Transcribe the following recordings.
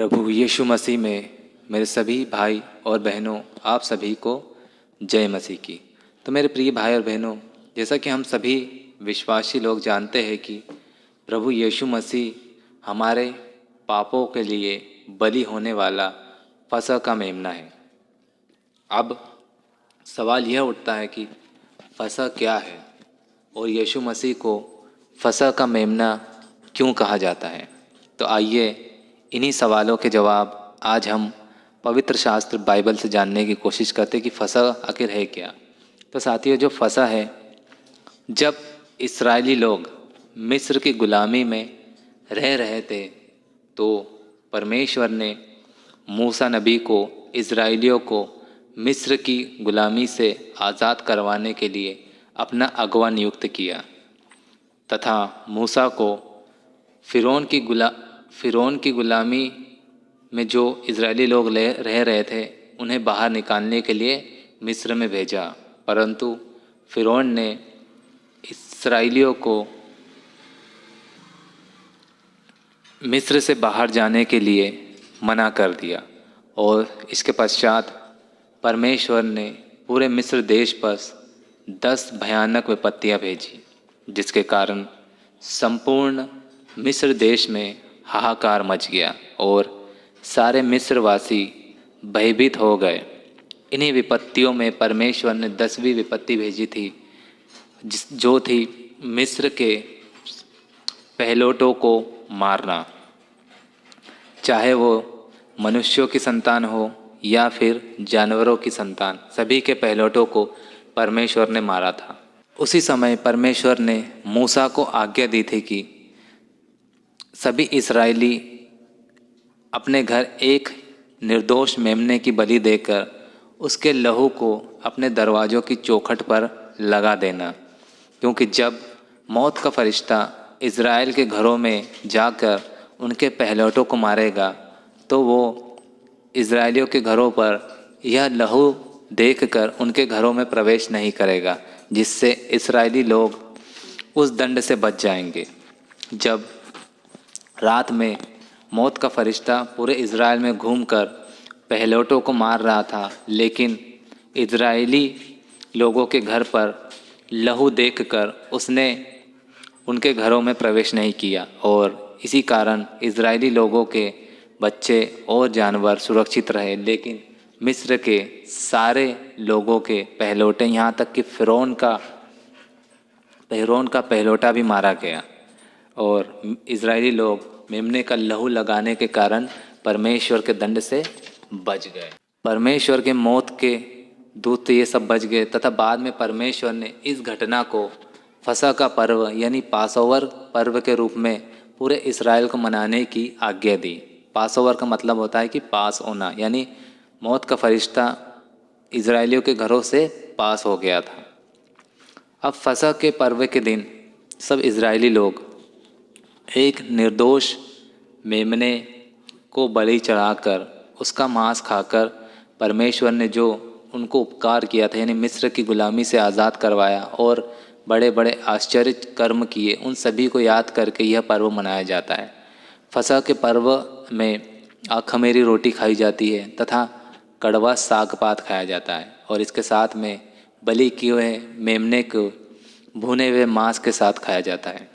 प्रभु यीशु मसीह में मेरे सभी भाई और बहनों, आप सभी को जय मसीह की। तो मेरे प्रिय भाई और बहनों, जैसा कि हम सभी विश्वासी लोग जानते हैं कि प्रभु यीशु मसीह हमारे पापों के लिए बलि होने वाला फसह का मेमना है। अब सवाल यह उठता है कि फसह क्या है और यीशु मसीह को फसह का मेमना क्यों कहा जाता है। तो आइए इन्हीं सवालों के जवाब आज हम पवित्र शास्त्र बाइबल से जानने की कोशिश करते हैं कि फसह आखिर है क्या। तो साथियों, जो फसह है, जब इस्राएली लोग मिस्र की गुलामी में रह रहे थे तो परमेश्वर ने मूसा नबी को इस्राएलियों को मिस्र की गुलामी से आज़ाद करवाने के लिए अपना अगवा नियुक्त किया तथा मूसा को फ़िरौन की गुलामी में जो इजरायली लोग रह रहे थे उन्हें बाहर निकालने के लिए मिस्र में भेजा। परंतु फ़िरौन ने इस्राएलियों को मिस्र से बाहर जाने के लिए मना कर दिया और इसके पश्चात परमेश्वर ने पूरे मिस्र देश पर 10 भयानक विपत्तियां भेजी, जिसके कारण संपूर्ण मिस्र देश में हाहाकार मच गया और सारे मिस्रवासी भयभीत हो गए। इन्हीं विपत्तियों में परमेश्वर ने 10वीं विपत्ति भेजी थी, जो थी मिस्र के पहलौठों को मारना, चाहे वो मनुष्यों की संतान हो या फिर जानवरों की संतान, सभी के पहलौठों को परमेश्वर ने मारा था। उसी समय परमेश्वर ने मूसा को आज्ञा दी थी कि सभी इस्राएली अपने घर एक निर्दोष मेमने की बलि देकर उसके लहू को अपने दरवाज़ों की चौखट पर लगा देना, क्योंकि जब मौत का फरिश्ता इज़राइल के घरों में जाकर उनके पहलौठों को मारेगा तो वो इज़राइलियों के घरों पर यह लहू देखकर उनके घरों में प्रवेश नहीं करेगा, जिससे इस्राएली लोग उस दंड से बच जाएंगे। जब रात में मौत का फरिश्ता पूरे इज़राइल में घूमकर पहलौठों को मार रहा था, लेकिन इज़राइली लोगों के घर पर लहू देखकर उसने उनके घरों में प्रवेश नहीं किया और इसी कारण इज़राइली लोगों के बच्चे और जानवर सुरक्षित रहे, लेकिन मिस्र के सारे लोगों के पहलौठे, यहाँ तक कि फ़िरौन का पहलौठा भी मारा गया और इज़राइली लोग मेमने का लहू लगाने के कारण परमेश्वर के दंड से बच गए। परमेश्वर के मौत के दूत ये सब बच गए तथा बाद में परमेश्वर ने इस घटना को फसह का पर्व यानी पासओवर पर्व के रूप में पूरे इस्राएल को मनाने की आज्ञा दी। पासओवर का मतलब होता है कि पास होना, यानी मौत का फरिश्ता इज़राइलियों के घरों से पास हो गया था। अब फसह के पर्व के दिन सब इज़राइली लोग एक निर्दोष मेमने को बलि चढ़ाकर उसका मांस खाकर परमेश्वर ने जो उनको उपकार किया था, यानी मिस्र की गुलामी से आज़ाद करवाया और बड़े बड़े आश्चर्य कर्म किए, उन सभी को याद करके यह पर्व मनाया जाता है। फसह के पर्व में अखमीरी रोटी खाई जाती है तथा कड़वा साग पात खाया जाता है और इसके साथ में बलि किए हुए मेमने को भुने हुए मांस के साथ खाया जाता है।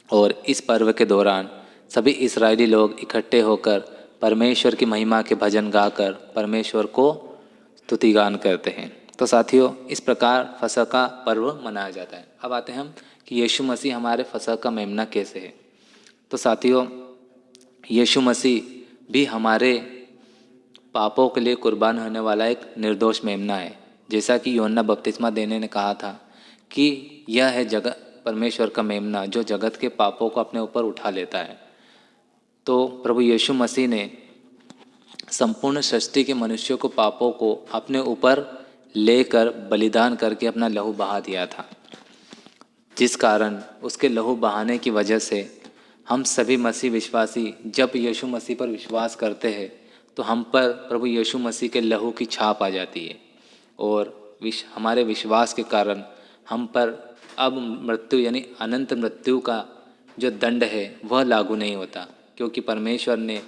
और इस पर्व के दौरान सभी इस्राएली लोग इकट्ठे होकर परमेश्वर की महिमा के भजन गाकर परमेश्वर को स्तुतिगान करते हैं। तो साथियों, इस प्रकार फसह का पर्व मनाया जाता है। अब आते हैं हम कि यीशु मसीह हमारे फसह का मेमना कैसे है। तो साथियों, यीशु मसीह भी हमारे पापों के लिए कुर्बान होने वाला एक निर्दोष मेमना है। जैसा कि यूहन्ना बपतिस्मा देने ने कहा था कि यह है जगत परमेश्वर का मेमना जो जगत के पापों को अपने ऊपर उठा लेता है। तो प्रभु यीशु मसीह ने संपूर्ण सृष्टि के मनुष्यों को पापों को अपने ऊपर लेकर बलिदान करके अपना लहू बहा दिया था, जिस कारण उसके लहू बहाने की वजह से हम सभी मसीह विश्वासी जब यीशु मसीह पर विश्वास करते हैं तो हम पर प्रभु यीशु मसीह के लहू की छाप आ जाती है और हमारे विश्वास के कारण हम पर अब मृत्यु यानी अनंत मृत्यु का जो दंड है वह लागू नहीं होता, क्योंकि परमेश्वर ने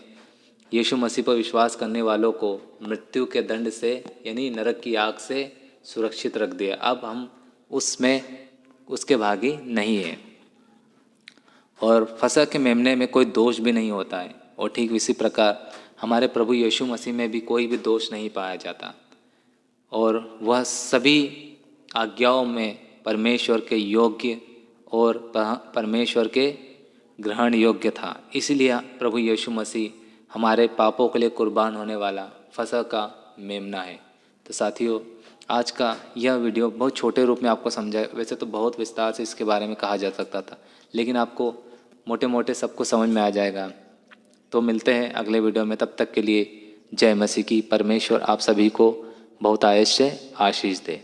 यीशु मसीह पर विश्वास करने वालों को मृत्यु के दंड से यानी नरक की आग से सुरक्षित रख दिया। अब हम उसमें उसके भागी नहीं हैं। और फसह के मेमने में कोई दोष भी नहीं होता है। और ठीक इसी प्रकार हमारे प्रभु यीशु मसीह में भी कोई भी दोष नहीं पाया जाता और वह सभी आज्ञाओं में परमेश्वर के योग्य और परमेश्वर के ग्रहण योग्य था। इसलिए प्रभु यीशु मसीह हमारे पापों के लिए कुर्बान होने वाला फसह का मेमना है। तो साथियों, आज का यह वीडियो बहुत छोटे रूप में आपको समझाया। वैसे तो बहुत विस्तार से इसके बारे में कहा जा सकता था, लेकिन आपको मोटे मोटे सबको समझ में आ जाएगा। तो मिलते हैं अगले वीडियो में, तब तक के लिए जय मसीह की। परमेश्वर आप सभी को बहुत आयश से आशीष दे।